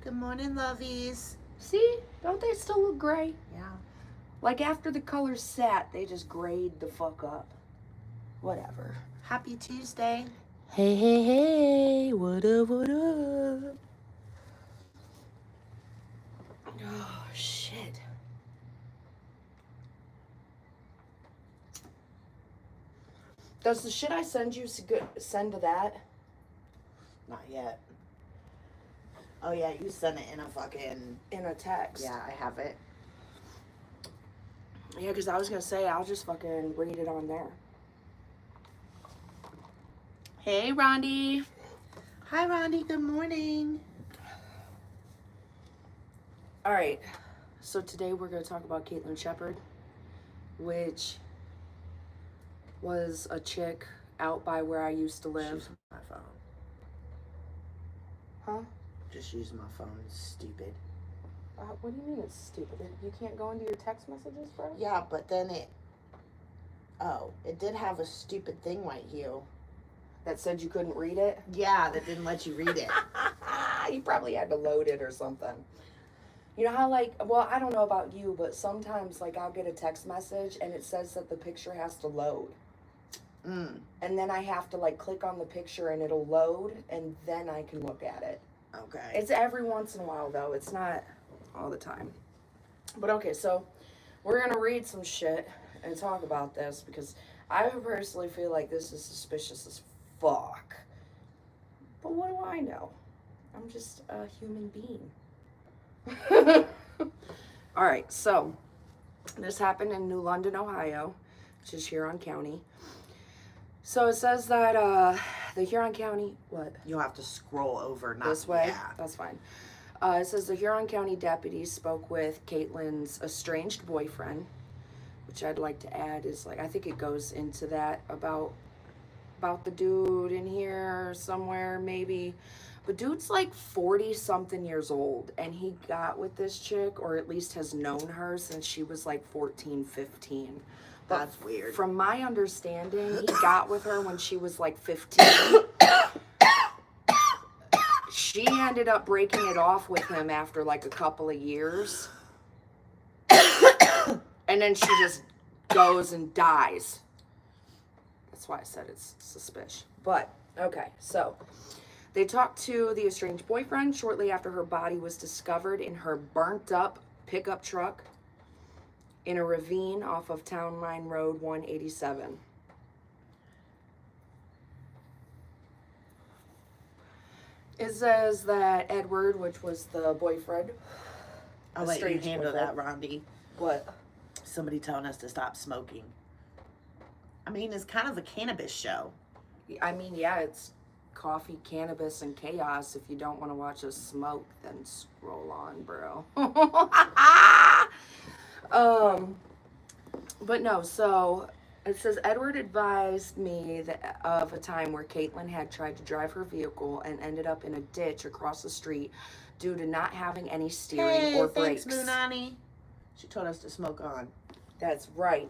Good morning, lovies. See? Don't they still look gray? Yeah. Like after the colors sat, they just grayed the fuck up. Whatever. Happy Tuesday. Hey, hey, hey. What up, what up? Oh, shit. Does the shit I send you send to that? Not yet. Oh, yeah, you sent it in a fucking... In a text. Yeah, I have it. Yeah, because I was going to say, I'll just fucking read it on there. Hey, Rondi. Hi, Rondi. Good morning. All right. So today we're going to talk about Katelynn Shepard, which was a chick out by where I used to live. She's my phone. Huh? Just use my phone. It's stupid. What do you mean it's stupid? You can't go into your text messages, bro? Yeah, but then it... Oh, it did have a stupid thing right here. That said you couldn't read it? Yeah, that didn't let you read it. You probably had to load it or something. You know how, like, well, I don't know about you, but sometimes, like, I'll get a text message and it says that the picture has to load. Mm. And then I have to, like, click on the picture and it'll load and then I can look at it. Okay. It's every once in a while, though. It's not all the time. But, okay, so we're going to read some shit and talk about this because I personally feel like this is suspicious as fuck. But what do I know? I'm just a human being. All right, so this happened in New London, Ohio, which is Huron County. So it says that the Huron County, what? You'll have to scroll over, not This way? Yeah. That's fine. It says the Huron County deputies spoke with Katelynn's estranged boyfriend, which I'd like to add is like, I think it goes into that about the dude in here somewhere, maybe. But dude's like 40-something years old, and he got with this chick, or at least has known her since she was like 14, 15. But That's weird. From my understanding, he got with her when she was like 15. She ended up breaking it off with him after like a couple of years. And then she just goes and dies. That's why I said it's suspicious. But, okay, so they talked to the estranged boyfriend shortly after her body was discovered in her burnt up pickup truck in a ravine off of Town Line Road 187. It says that Edward, which was the boyfriend, I'll let you handle that, Rondi. What? Somebody telling us to stop smoking. I mean, it's kind of a cannabis show. I mean, yeah, it's coffee, cannabis, and chaos. If you don't want to watch us smoke, then scroll on, bro. But no, so it says Edward advised me of a time where Katelynn had tried to drive her vehicle and ended up in a ditch across the street due to not having any steering or brakes. Thanks, Moonani. She told us to smoke on. That's right.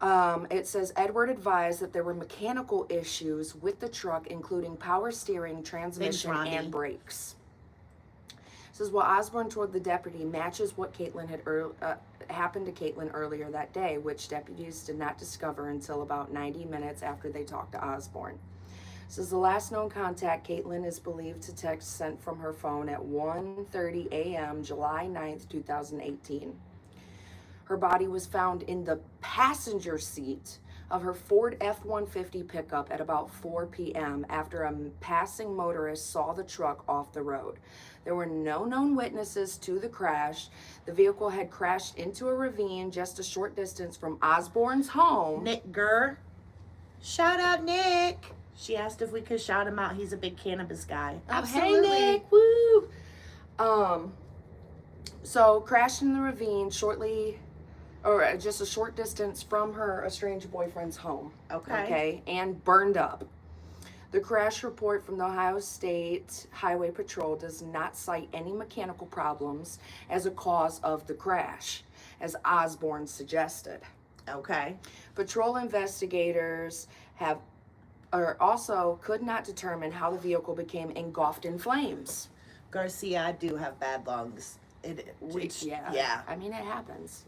It says Edward advised that there were mechanical issues with the truck, including power steering, transmission, and brakes. It says, well, Osborne told the deputy matches what Katelynn had happened to Katelynn earlier that day, which deputies did not discover until about 90 minutes after they talked to Osborne. It says the last known contact Katelynn is believed to text sent from her phone at 1:30 a.m. July 9th, 2018. Her body was found in the passenger seat of her Ford F-150 pickup at about 4 p.m. after a passing motorist saw the truck off the road. There were no known witnesses to the crash. The vehicle had crashed into a ravine just a short distance from Osborne's home. Nick Gurr. Shout out, Nick. She asked if we could shout him out. He's a big cannabis guy. Absolutely. Oh, hey, Nick. Woo! So crashed in the ravine or just a short distance from her estranged boyfriend's home. Okay. And burned up. The crash report from the Ohio State Highway Patrol does not cite any mechanical problems as a cause of the crash, as Osborne suggested. Okay. Patrol investigators also could not determine how the vehicle became engulfed in flames. Garcia, I do have bad lungs. Yeah. I mean, it happens.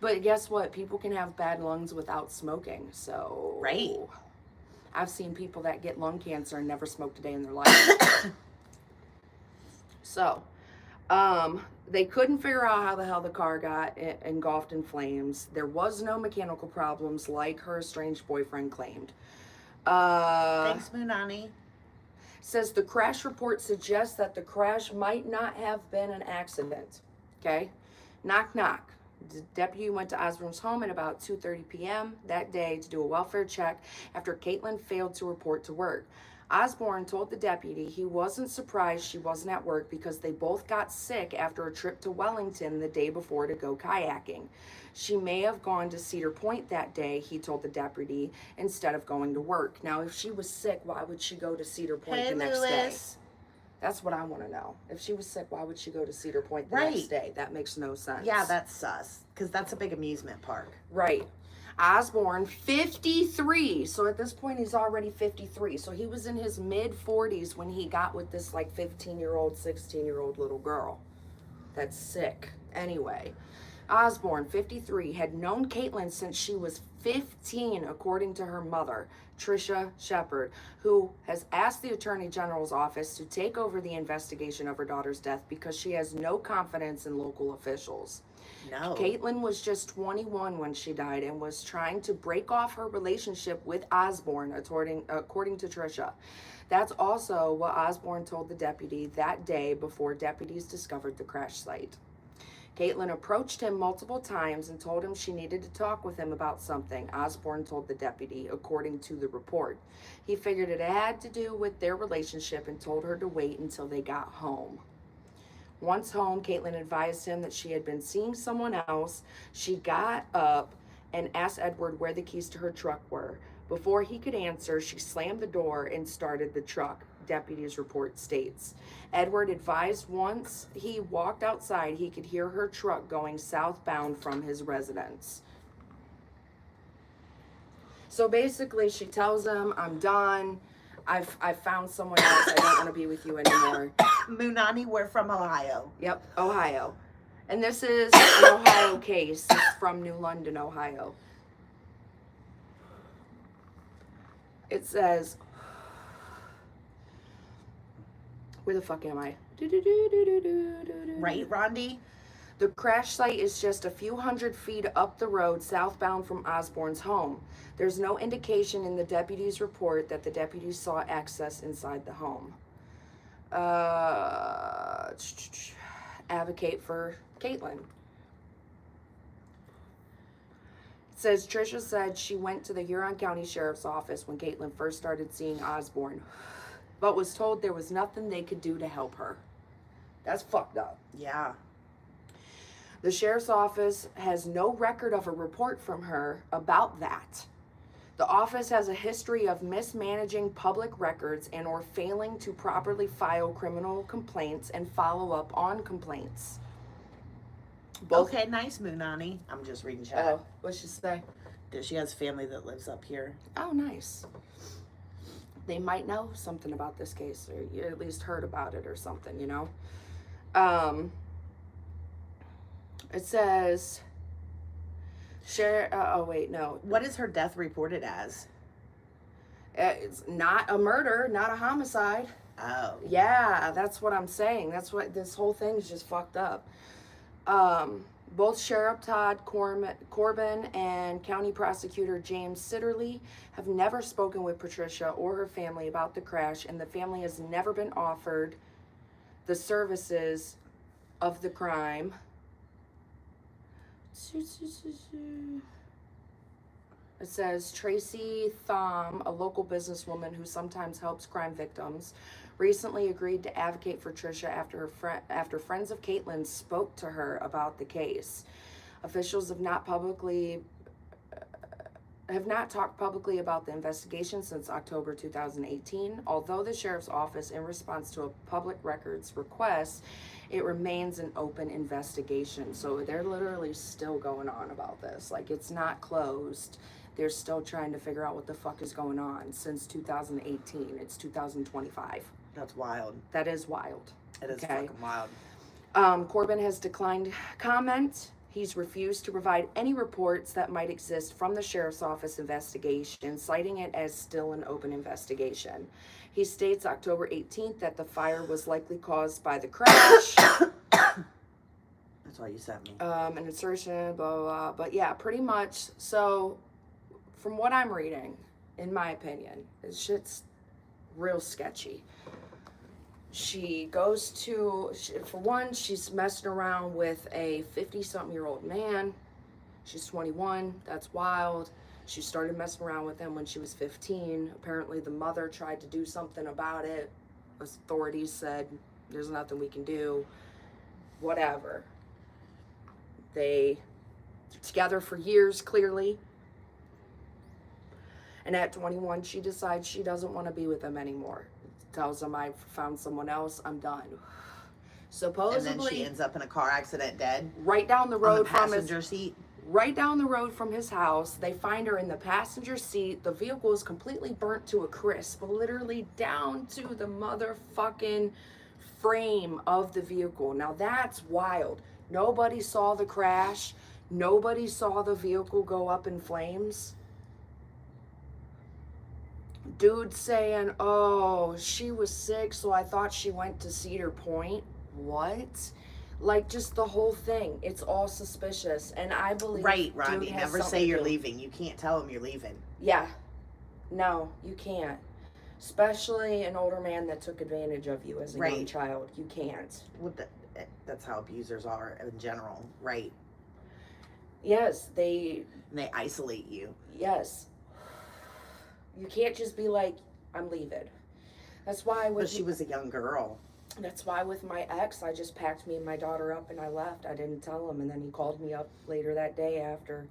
But guess what? People can have bad lungs without smoking. So Right. I've seen people that get lung cancer and never smoked a day in their life. So, they couldn't figure out how the hell the car got engulfed in flames. There was no mechanical problems like her estranged boyfriend claimed. Thanks, Munani. Says the crash report suggests that the crash might not have been an accident. Okay? Knock, knock. The deputy went to Osborne's home at about 2:30 p.m. that day to do a welfare check after Katelynn failed to report to work. Osborne told the deputy he wasn't surprised she wasn't at work because they both got sick after a trip to Wellington the day before to go kayaking. She may have gone to Cedar Point that day, he told the deputy, instead of going to work. Now, if she was sick, why would she go to Cedar Point the next day? That's what I want to know. If she was sick, why would she go to Cedar Point the next day? That makes no sense. Yeah, that's sus. Because that's a big amusement park. Right. Osborne, 53. So at this point, he's already 53. So he was in his mid-40s when he got with this, like, 15-year-old, 16-year-old little girl. That's sick. Anyway, Osborne, 53, had known Katelynn since she was 15, according to her mother, Tricia Shepard, who has asked the Attorney General's office to take over the investigation of her daughter's death because she has no confidence in local officials. No. Katelynn was just 21 when she died and was trying to break off her relationship with Osborne, according to Tricia. That's also what Osborne told the deputy that day before deputies discovered the crash site. Katelynn approached him multiple times and told him she needed to talk with him about something, Osborne told the deputy, according to the report. He figured it had to do with their relationship and told her to wait until they got home. Once home, Katelynn advised him that she had been seeing someone else. She got up and asked Edward where the keys to her truck were. Before he could answer, she slammed the door and started the truck, deputy's report states. Edward advised once he walked outside, he could hear her truck going southbound from his residence. So basically, she tells him, I'm done. I've found someone else. I don't want to be with you anymore. Munani, we're from Ohio. Yep, Ohio. And this is an Ohio case. It's from New London, Ohio. It says, where the fuck am I? Right, Rondi? The crash site is just a few hundred feet up the road southbound from Osborne's home. There's no indication in the deputy's report that the deputies saw access inside the home. Advocate for Katelynn. It says Tricia said she went to the Huron County Sheriff's Office when Katelynn first started seeing Osborne, but was told there was nothing they could do to help her. That's fucked up. Yeah. The sheriff's office has no record of a report from her about that. The office has a history of mismanaging public records and or failing to properly file criminal complaints and follow up on complaints. Okay, nice, Munani. I'm just reading chat. Oh, what'd she say? That she has family that lives up here. Oh, nice. They might know something about this case, or you at least heard about it or something, you know? It says, What is her death reported as? It's not a murder, not a homicide. Oh. Yeah, that's what I'm saying. That's what this whole thing is just fucked up. Both Sheriff Todd Corbin and County Prosecutor James Sitterly have never spoken with Patricia or her family about the crash, and the family has never been offered the services of the crime. It says Tracy Thom, a local businesswoman who sometimes helps crime victims, recently agreed to advocate for Tricia after friends of Katelynn spoke to her about the case. Officials have not talked publicly about the investigation since October 2018. Although the sheriff's office, in response to a public records request, it remains an open investigation. So they're literally still going on about this. Like, it's not closed. They're still trying to figure out what the fuck is going on since 2018. It's 2025. That's wild. That is wild. It is fucking wild. Corbin has declined comment. He's refused to provide any reports that might exist from the sheriff's office investigation, citing it as still an open investigation. He states October 18th that the fire was likely caused by the crash. That's why you sent me. An insertion, blah, blah, blah. But yeah, pretty much. So, from what I'm reading, in my opinion, this shit's real sketchy. She goes to, for one, she's messing around with a 50-something-year-old man. She's 21. That's wild. She started messing around with him when she was 15. Apparently, the mother tried to do something about it. Authorities said, there's nothing we can do. Whatever. They together for years, clearly. And at 21, she decides she doesn't want to be with him anymore. Tells him, I found someone else, I'm done. Supposedly. And then she ends up in a car accident dead. Right down the road from his passenger seat. Right down the road from his house. They find her in the passenger seat. The vehicle is completely burnt to a crisp. Literally down to the motherfucking frame of the vehicle. Now that's wild. Nobody saw the crash. Nobody saw the vehicle go up in flames. Dude saying, oh, she was sick, so I thought she went to Cedar Point. What? Like, just the whole thing. It's all suspicious. And I believe... Right, Rodney. Never say you're leaving. You can't tell him you're leaving. Yeah. No, you can't. Especially an older man that took advantage of you as a young child. You can't. That's how abusers are in general, right? Yes, they isolate you. Yes. You can't just be like, I'm leaving. That's why But she was a young girl. That's why with my ex, I just packed me and my daughter up and I left. I didn't tell him. And then he called me up later that day after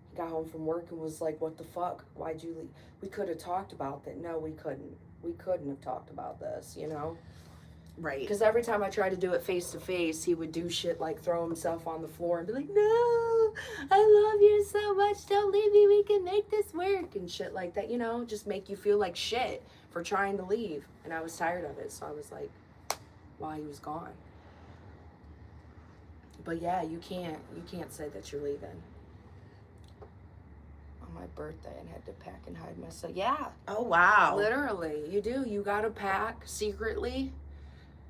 he got home from work and was like, what the fuck? Why'd you leave? We could have talked about that. No, we couldn't. We couldn't have talked about this, you know? Right. Because every time I tried to do it face to face, he would do shit like throw himself on the floor and be like, no, I love you so much. Don't leave me. We can make this work and shit like that, you know, just make you feel like shit for trying to leave. And I was tired of it. So I was like, while he was gone. But yeah, you can't say that you're leaving. On my birthday, and had to pack and hide myself. Yeah. Oh, wow. Literally. You do. You got to pack secretly.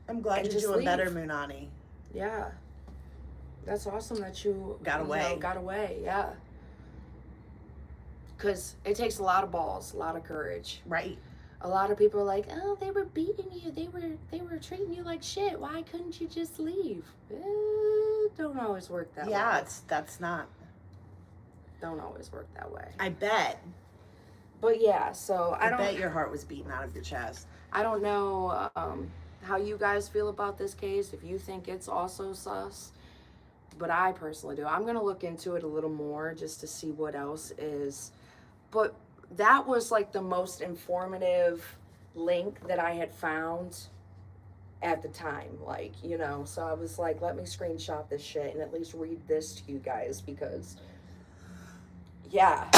I'm glad you're doing better, Munani. Yeah. That's awesome that you got away. Got away, yeah. Because it takes a lot of balls, a lot of courage. Right. A lot of people are like, oh, they were beating you. They were treating you like shit. Why couldn't you just leave? Don't always work that way. Yeah, that's not. Don't always work that way. I bet. But yeah, so I bet your heart was beating out of your chest. I don't know how you guys feel about this case, if you think it's also sus, but I personally do. I'm going to look into it a little more just to see what else is. But that was like the most informative link that I had found at the time, like, you know, so I was like, let me screenshot this shit and at least read this to you guys because, yeah.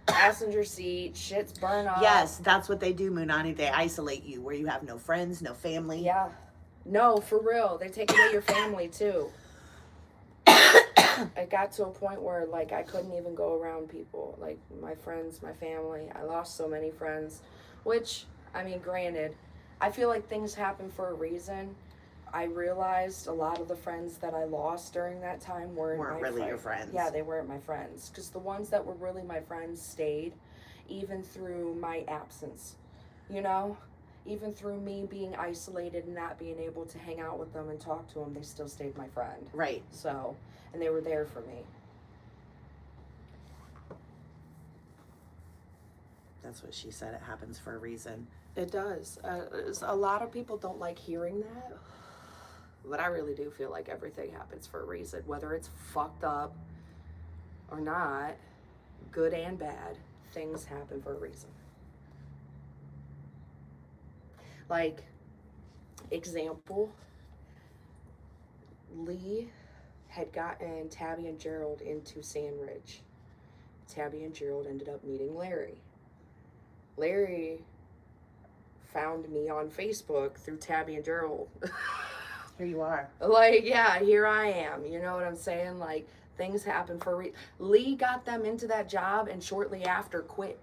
Passenger seat, shit's burn up. Yes, that's what they do, Munani. They isolate you where you have no friends, no family. Yeah. No, for real. They take away your family too. It got to a point where like I couldn't even go around people. Like my friends, my family. I lost so many friends. Which, I mean, granted, I feel like things happen for a reason. I realized a lot of the friends that I lost during that time weren't really your friends. Yeah, they weren't my friends. Because the ones that were really my friends stayed, even through my absence. You know? Even through me being isolated and not being able to hang out with them and talk to them, they still stayed my friend. Right. So, and they were there for me. That's what she said. It happens for a reason. It does. A lot of people don't like hearing that. But I really do feel like everything happens for a reason. Whether it's fucked up or not, good and bad, things happen for a reason. Like, example, Lee had gotten Tabby and Gerald into Sandridge. Tabby and Gerald ended up meeting Larry. Larry found me on Facebook through Tabby and Gerald. Here you are. Like, yeah, here I am. You know what I'm saying? Like, things happen for Lee got them into that job and shortly after quit.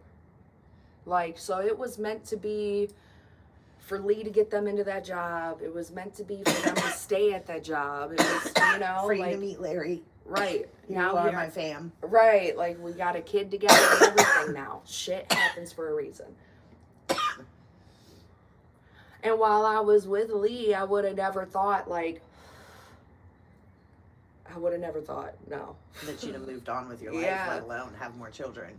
Like, so it was meant to be for Lee to get them into that job. It was meant to be for them to stay at that job. It was, you know, for like, you to meet Larry. Right. Here you are, my fam. Right. Like, we got a kid together and everything now. Shit happens for a reason. And while I was with Lee, I would have never thought, like, no. That you'd have moved on with your life, Yeah. let alone have more children.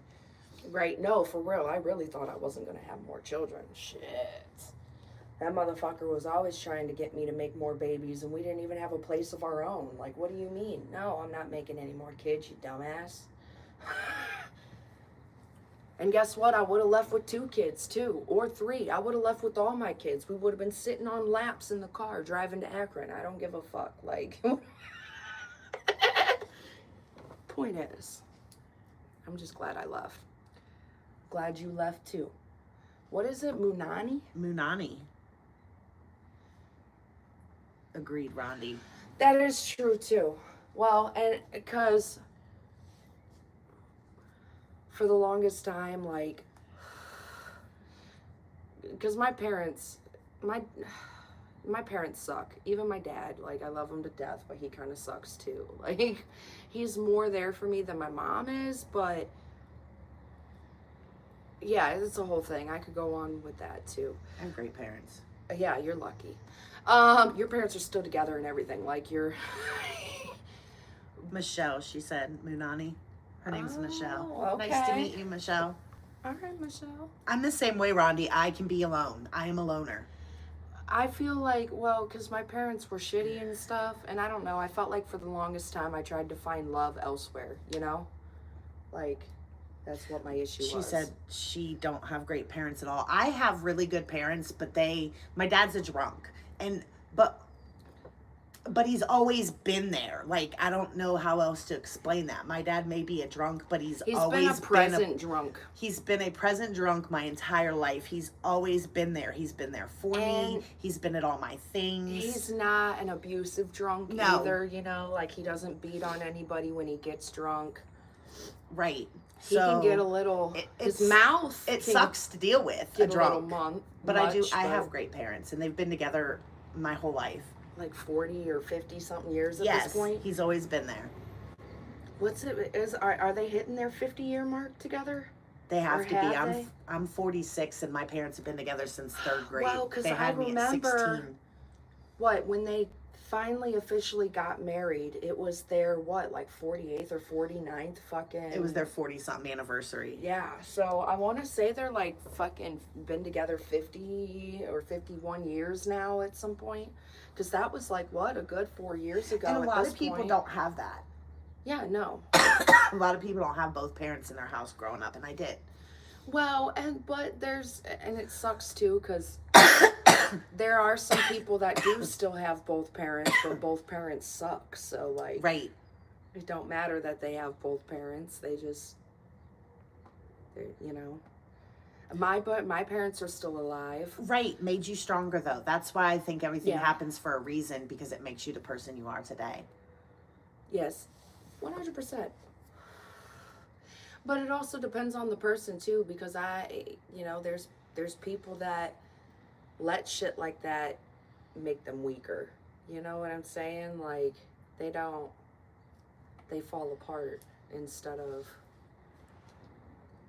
Right. No, for real. I really thought I wasn't going to have more children. Shit. That motherfucker was always trying to get me to make more babies, and we didn't even have a place of our own. Like, what do you mean? No, I'm not making any more kids, you dumbass. And guess what? I would have left with 2 kids, too, or 3. I would have left with all my kids. We would have been sitting on laps in the car driving to Akron. I don't give a fuck. Like, point is, I'm just glad I left. Glad you left, too. What is it, Munani? Munani. Agreed, Rondi. That is true, too. Well, and because for the longest time, like, because my parents suck. Even my dad, like, I love him to death, but he kind of sucks, too. Like, he's more there for me than my mom is, but yeah, it's a whole thing. I could go on with that, too. I have great parents. Yeah, you're lucky. Your parents are still together and everything. Like, you're... Michelle, she said. Munani. Her name's Michelle. Okay. Nice to meet you, Michelle. All right, Michelle. I'm the same way, Rondi. I can be alone. I am a loner. I feel like, well, because my parents were shitty and stuff, and I don't know, I felt like for the longest time I tried to find love elsewhere, you know? Like, that's what my issue was. She said she don't have great parents at all. I have really good parents, but my dad's a drunk. But he's always been there. Like, I don't know how else to explain that. My dad may be a drunk, but he's always been a present drunk. He's been a present drunk my entire life. He's always been there. He's been there for me. He's been at all my things. He's not an abusive drunk either, you know? Like, he doesn't beat on anybody when he gets drunk. Right. He can get a little... his mouth... It sucks to deal with, a drunk. But I have great parents, and they've been together my whole life. Like 40 or 50 something years at this point? He's always been there. Are they hitting their 50-year mark together? They have to be. I'm 46 and my parents have been together since 3rd grade. Well, because I remember when they finally officially got married, it was their like 48th or 49th fucking... It was their 40-something anniversary. Yeah, so I want to say they're like fucking been together 50 or 51 years now at some point. Because that was like, what, a good 4 years ago. And a lot of people don't have that. Yeah, no. A lot of people don't have both parents in their house growing up, and I did. Well, and it sucks too, because there are some people that do still have both parents, but both parents suck. So, like, right. It don't matter that they have both parents. They you know. My parents are still alive. Right. Made you stronger, though. That's why I think everything happens for a reason, because it makes you the person you are today. Yes. 100%. But it also depends on the person, too, because there's people that let shit like that make them weaker. You know what I'm saying? Like, they fall apart instead of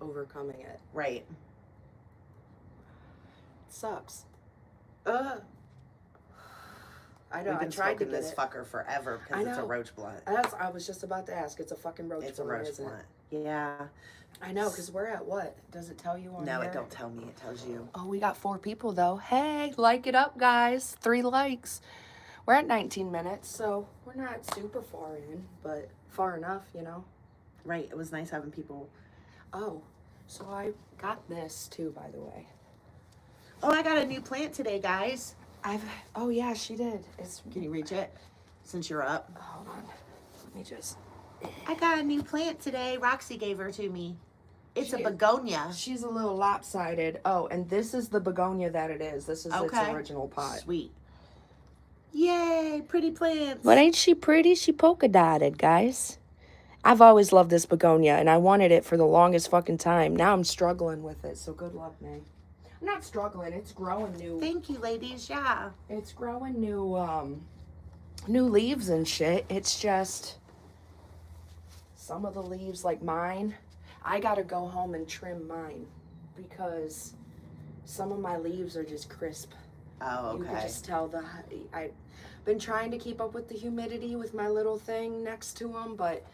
overcoming it. Right. Sucks. I know. We've been I tried to smoking get this it. fucker forever because it's a roach blunt. I was just about to ask. It's a fucking roach blunt. It's a roach blunt. Yeah. I know, because we're at what? Does it tell you on No, here? it don't tell me. It tells you. Oh, we got 4 people though. Hey, like it up, guys. 3 likes. We're at 19 minutes, so we're not super far in, but far enough, you know. Right. It was nice having people. Oh, so I got this too, by the way. Oh, I got a new plant today, guys. Oh yeah, she did. Can you reach it? Since you're up. Hold on. Let me just... I got a new plant today. Roxy gave her to me. It's a begonia. She's a little lopsided. Oh, and this is the begonia that it is. This is its original pot. Sweet. Yay, pretty plants. But ain't she pretty? She polka dotted, guys. I've always loved this begonia, and I wanted it for the longest fucking time. Now I'm struggling with it, so good luck, May. I'm not struggling. It's growing new. Thank you, ladies. Yeah. It's growing new leaves and shit. It's just some of the leaves, like mine, I gotta go home and trim mine because some of my leaves are just crisp. Oh, okay. You can just tell I've been trying to keep up with the humidity with my little thing next to them, but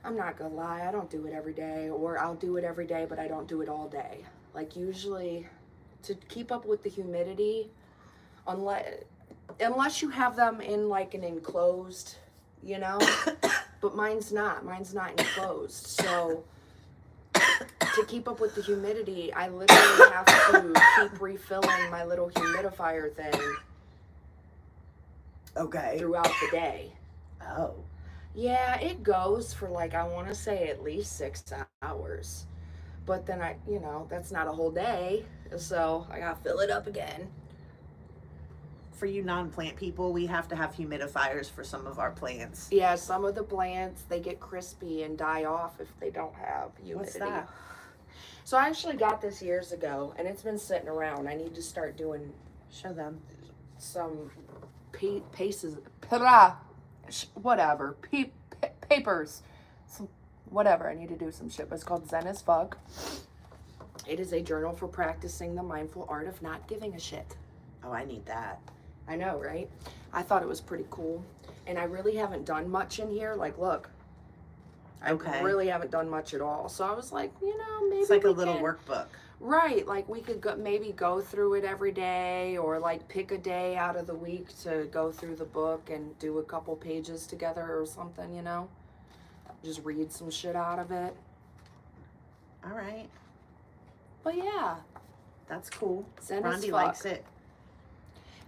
I'm not gonna lie, I don't do it every day, or I'll do it every day, but I don't do it all day. Like usually, to keep up with the humidity, unless you have them in like an enclosed, you know, but mine's not enclosed, so to keep up with the humidity, I literally have to keep refilling my little humidifier thing. Okay. Throughout the day. Oh. Yeah, it goes for like, I want to say at least 6 hours. But then that's not a whole day. So I got to fill it up again. For you non-plant people, we have to have humidifiers for some of our plants. Yeah, some of the plants, they get crispy and die off if they don't have humidity. What's that? So I actually got this years ago, and it's been sitting around. I need to start doing... Show them. Some papers, some whatever. I need to do some shit, but it's called Zen as Fuck. It is a journal for practicing the mindful art of not giving a shit. Oh, I need that. I know, right? I thought it was pretty cool, and I really haven't done much in here. Like, look, I really haven't done much at all. So I was like, maybe it's like a little workbook. Right, like we could maybe go through it every day, or like pick a day out of the week to go through the book and do a couple pages together or something, just read some shit out of it. All right. But yeah, that's cool. Zen as Rondi Fuck. likes it.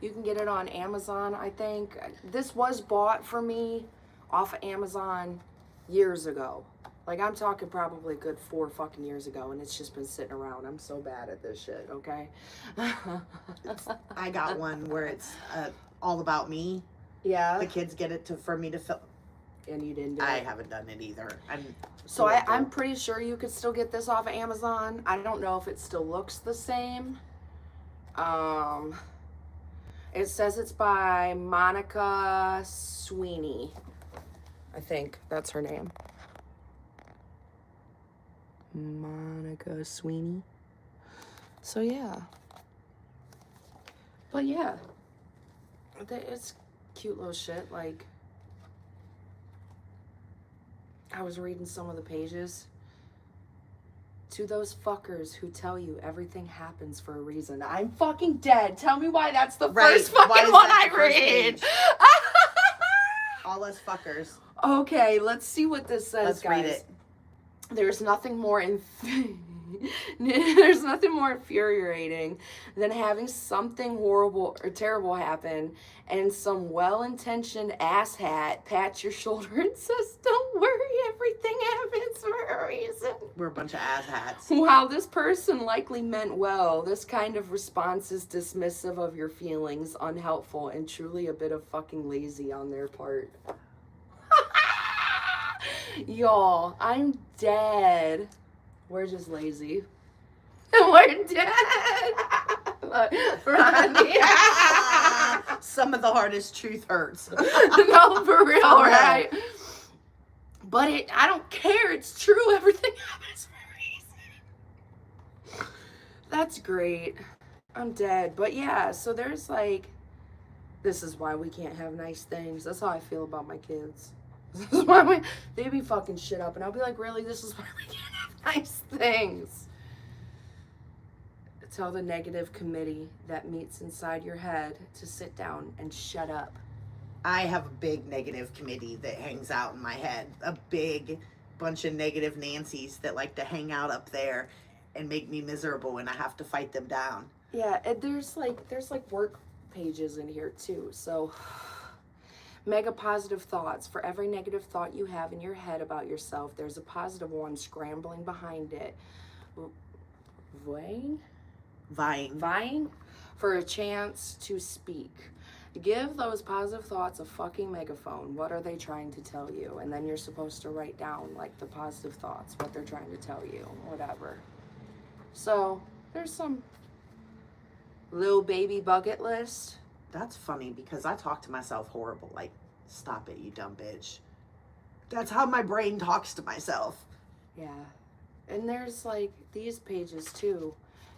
You can get it on Amazon, I think. This was bought for me off of Amazon years ago. Like, I'm talking probably a good 4 fucking years ago, and it's just been sitting around. I'm so bad at this shit, okay? I got one where it's all about me. Yeah. The kids get it for me to fill. And you didn't do it? I haven't done it either. I'm pretty sure you could still get this off of Amazon. I don't know if it still looks the same. It says it's by Monica Sweeney. I think that's her name. Monica Sweeney. So yeah. But yeah. It's cute little shit. Like, I was reading some of the pages. To those fuckers who tell you everything happens for a reason. I'm fucking dead. Tell me why that's the first fucking one I read. All us fuckers. Okay, let's see what this says, let's guys. Read it. There's nothing more there's nothing more infuriating than having something horrible or terrible happen and some well-intentioned asshat pats your shoulder and says, "Don't worry, everything happens for a reason." We're a bunch of asshats. While this person likely meant well, this kind of response is dismissive of your feelings, unhelpful, and truly a bit of fucking lazy on their part. Y'all, I'm dead. We're just lazy. We're dead. Ronnie. Some of the hardest truth hurts. No, for real, right? But I don't care. It's true. Everything happens for a reason. That's great. I'm dead. But yeah, so there's like, this is why we can't have nice things. That's how I feel about my kids. This is why they be fucking shit up, and I'll be like, really? This is why we can't have nice things. Tell the negative committee that meets inside your head to sit down and shut up. I have a big negative committee that hangs out in my head. A big bunch of negative Nancys that like to hang out up there and make me miserable, and I have to fight them down. Yeah, and there's like work pages in here too, so... Mega positive thoughts. For every negative thought you have in your head about yourself, there's a positive one scrambling behind it. Vying for a chance to speak. Give those positive thoughts a fucking megaphone. What are they trying to tell you? And then you're supposed to write down, like, the positive thoughts, what they're trying to tell you, whatever. So, there's some little baby bucket list. That's funny because I talk to myself horrible. Like, stop it, you dumb bitch. That's how my brain talks to myself. Yeah. And there's, like, these pages, too.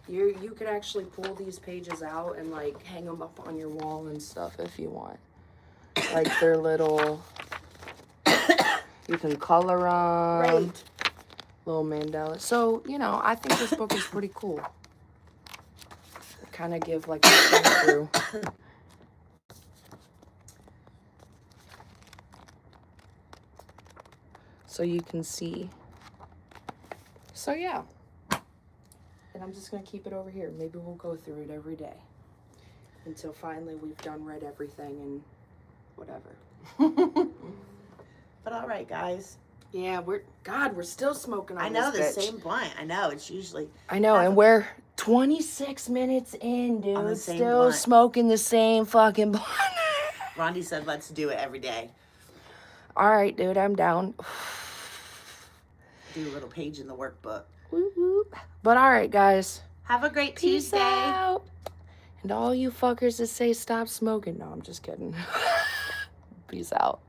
You could actually pull these pages out and, like, hang them up on your wall and stuff if you want. Like, they're little... You can color them. Right. Little mandala. So, you know, I think this book is pretty cool. Kind of give, like, a through. So you can see. So, yeah. And I'm just going to keep it over here. Maybe we'll go through it every day. Until finally we've read everything and whatever. But all right, guys. Yeah, we're still smoking on I know, this the bitch. same blunt. I know, it's usually... I know, and we're 26 minutes in, dude. On the same Still blunt. smoking the same fucking blunt. Rondi said, let's do it every day. All right, dude, I'm down. Do a little page in the workbook. Whoop, whoop. But all right, guys. Have a great Peace Tuesday. out. And all you fuckers that say stop smoking. No, I'm just kidding. Peace out.